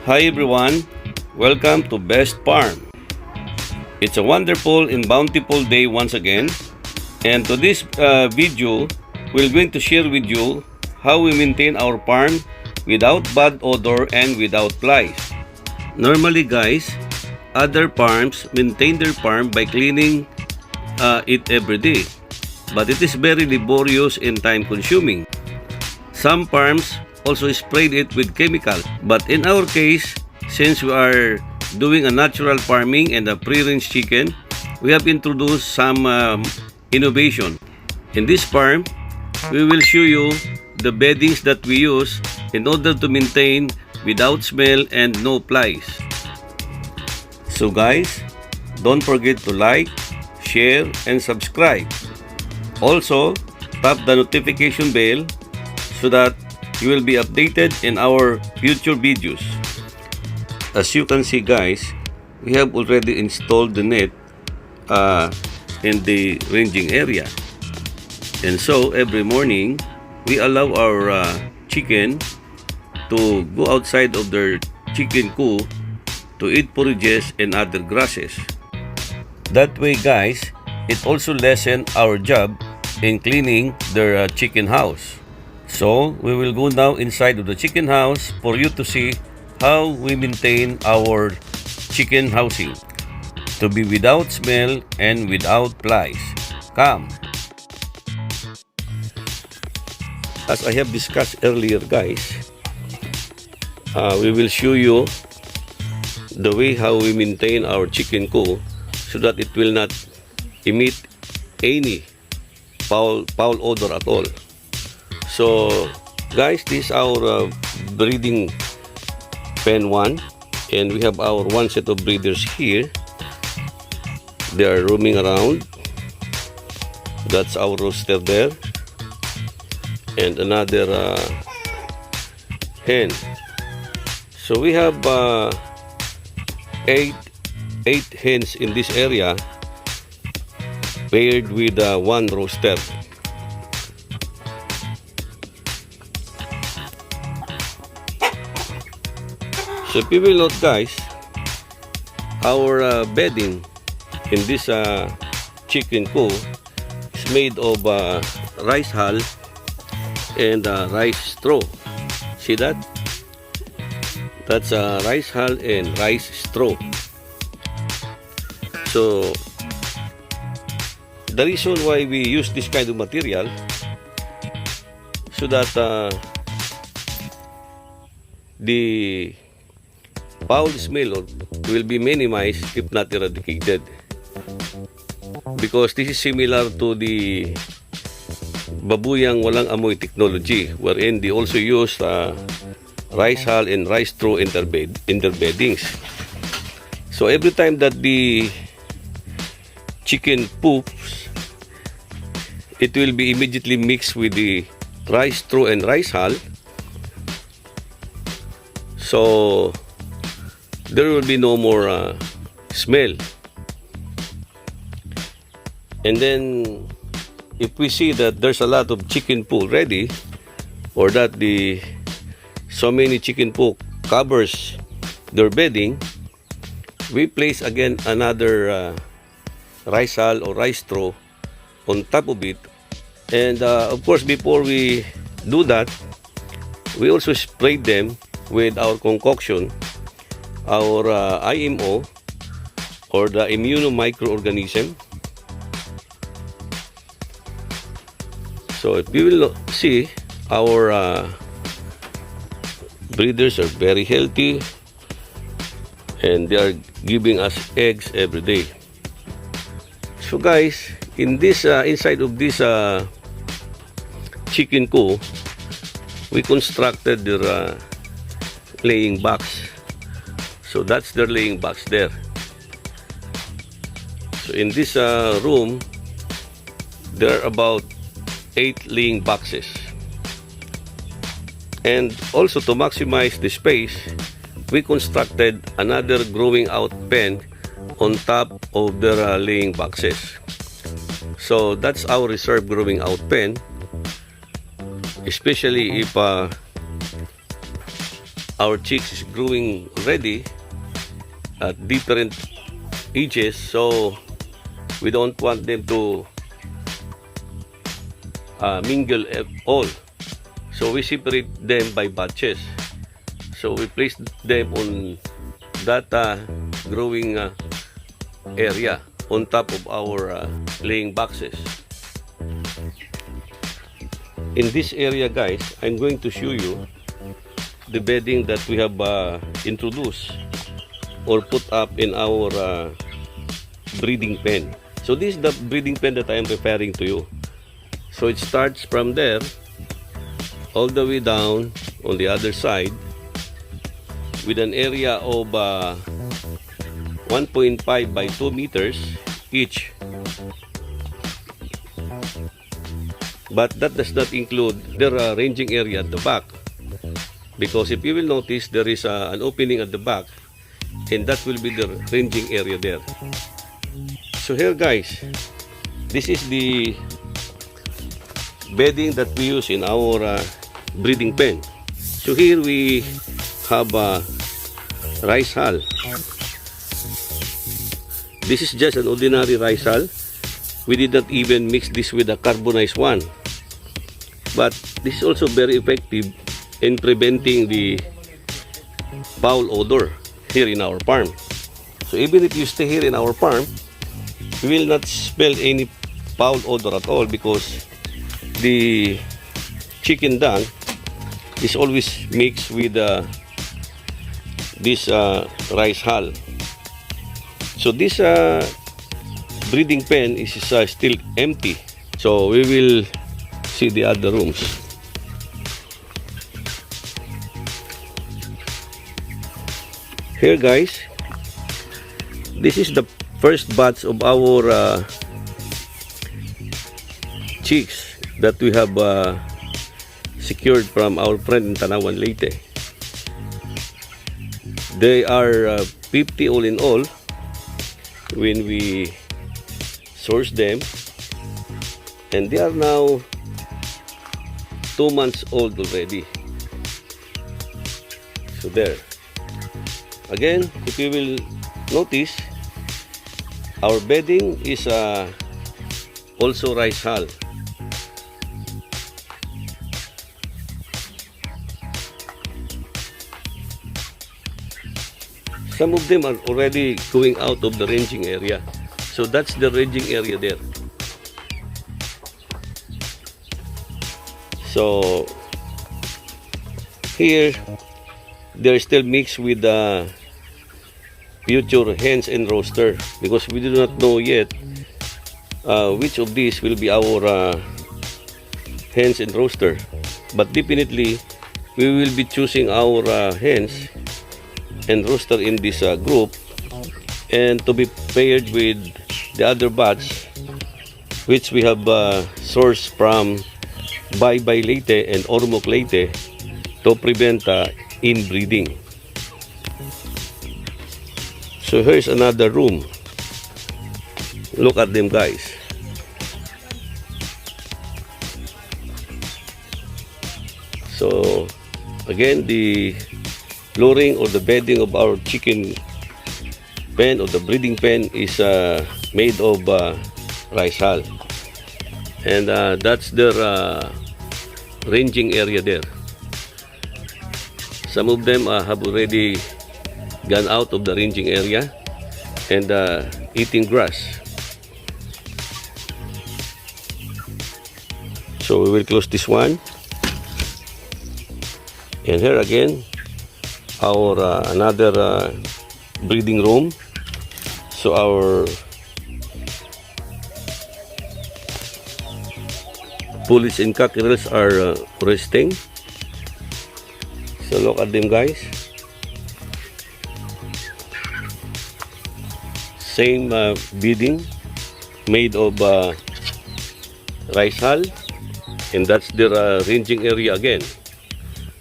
Hi everyone, welcome to Best Farm. It's a wonderful and bountiful day once again, and to this video, we're going to share with you how we maintain our farm without bad odor and without flies. Normally guys, other farms maintain their farm by cleaning it every day, but it is very laborious and time consuming. Some farms also sprayed it with chemical, but in our case, since we are doing a natural farming and a free-range chicken, we have introduced some innovation. In this farm, we will show you the beddings that we use in order to maintain without smell and no flies. So guys, don't forget to like, share, and subscribe. Also, tap the notification bell so that you will be updated in our future videos. As you can see guys, we have already installed the net in the ranging area, and so every morning we allow our chicken to go outside of their chicken coop to eat forages and other grasses. That way guys, it also lessens our job in cleaning their chicken house. So we will go now inside of the chicken house for you to see how we maintain our chicken housing to be without smell and without flies. Come. As I have discussed earlier guys, we will show you the way how we maintain our chicken coop so that it will not emit any foul odor at all. So guys, this is our breeding pen 1, and we have our one set of breeders here. They are roaming around. That's our rooster there, and another hen. So we have eight hens in this area paired with one rooster. So if you will note guys, our bedding in this chicken coop is made of rice hull and rice straw. See that? That's rice hull and rice straw. So the reason why we use this kind of material, so that the foul smell will be minimized if not eradicated, because this is similar to the babuyang walang amoy technology, wherein they also use rice hull and rice straw in their beddings. So every time that the chicken poops, it will be immediately mixed with the rice straw and rice hull, so there will be no more smell. And then if we see that there's a lot of chicken poo ready, or that the so many chicken poo covers their bedding, we place again another rice hull or rice straw on top of it. And of course, before we do that, we also spray them with our concoction, our IMO, or the immunomicroorganism. So if you will see, our breeders are very healthy and they are giving us eggs every day. So guys, in this inside of this chicken coop, we constructed their laying box. So that's their laying box there. So in this room, there are about 8 laying boxes. And also to maximize the space, we constructed another growing out pen on top of their laying boxes. So that's our reserve growing out pen, especially if our chicks is growing already at different ages, so we don't want them to mingle all. So we separate them by batches. So we place them on that growing area on top of our laying boxes. In this area, guys, I'm going to show you the bedding that we have introduced or put up in our breeding pen. So this is the breeding pen that I am referring to you. So it starts from there all the way down on the other side with an area of 1.5 by 2 meters each. But that does not include their ranging area at the back, because if you will notice, there is an opening at the back, and that will be the ranging area there. So here, guys, this is the bedding that we use in our breeding pen. So here we have a rice hull. This is just an ordinary rice hull. We did not even mix this with a carbonized one. But this is also very effective in preventing the foul odor here in our farm. So even if you stay here in our farm, you will not smell any foul odor at all, because the chicken dung is always mixed with this rice hull. So this breeding pen is still empty. So we will see the other rooms. Here, guys, this is the first batch of our chicks that we have secured from our friend in Tanawan, Leyte. They are 50 all in all when we source them, and they are now 2 months old already. So there. Again, if you will notice, our bedding is also rice hull. Some of them are already going out of the ranging area. So that's the ranging area there. So here they're still mixed with the future hens and rooster, because we do not know yet which of these will be our hens and rooster. But definitely we will be choosing our hens and rooster in this group, and to be paired with the other batch which we have sourced from Bye Leyte and Ormoc Leyte to prevent inbreeding. So here's another room. Look at them, guys. So again, the flooring or the bedding of our chicken pen or the breeding pen is made of rice hull, and that's their ranging area there. Some of them have already gone out of the ranging area and eating grass. So we will close this one, and here again our another breeding room. So our pullets and cockerels are resting. So look at them, guys. Same bedding made of rice hull, and that's their ranging area again.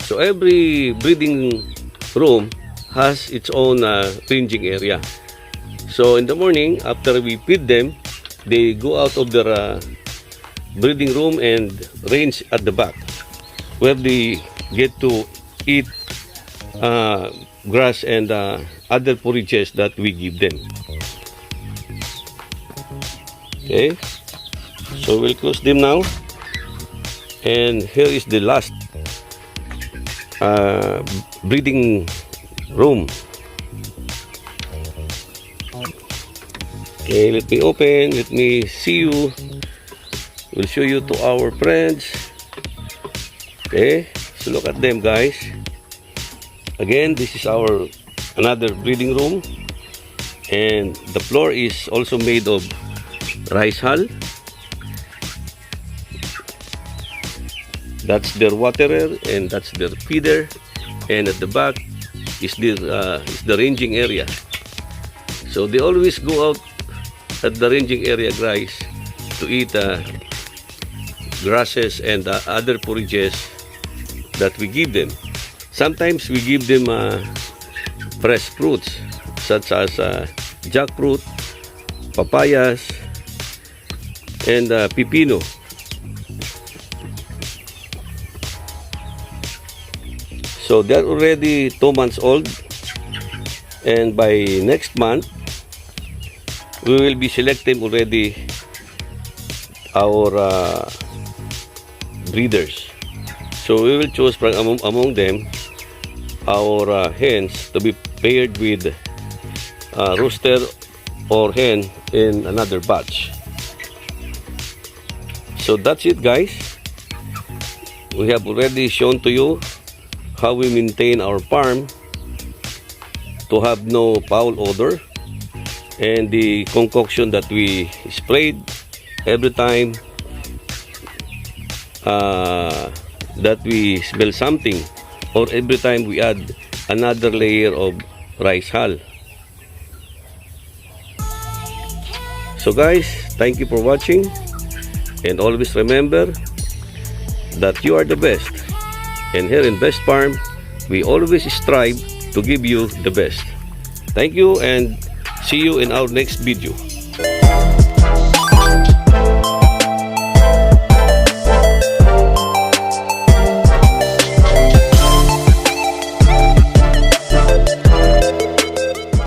So every breeding room has its own ranging area. So in the morning, after we feed them, they go out of their breeding room and range at the back, where they get to eat grass and other forages that we give them. Okay, so we'll close them now, and here is the last breeding room. Okay, let me open, let me see you. We'll show you to our friends. Okay, so look at them, guys. Again, this is our another breeding room, and the floor is also made of rice hull. That's their waterer, and that's their feeder, and at the back is the ranging area. So they always go out at the ranging area, guys, to eat grasses and other forages that we give them. Sometimes we give them fresh fruits such as jackfruit, papayas, and pipino. So they're already 2 months old, and by next month we will be selecting already our breeders. So we will choose from among them our hens to be paired with rooster or hen in another batch. So that's it, guys. We have already shown to you how we maintain our farm to have no foul odor, and the concoction that we sprayed every time that we smell something, or every time we add another layer of rice hull. So guys, thank you for watching, and always remember that you are the best, and here in Best Farm we always strive to give you the best. Thank you, and see you in our next video.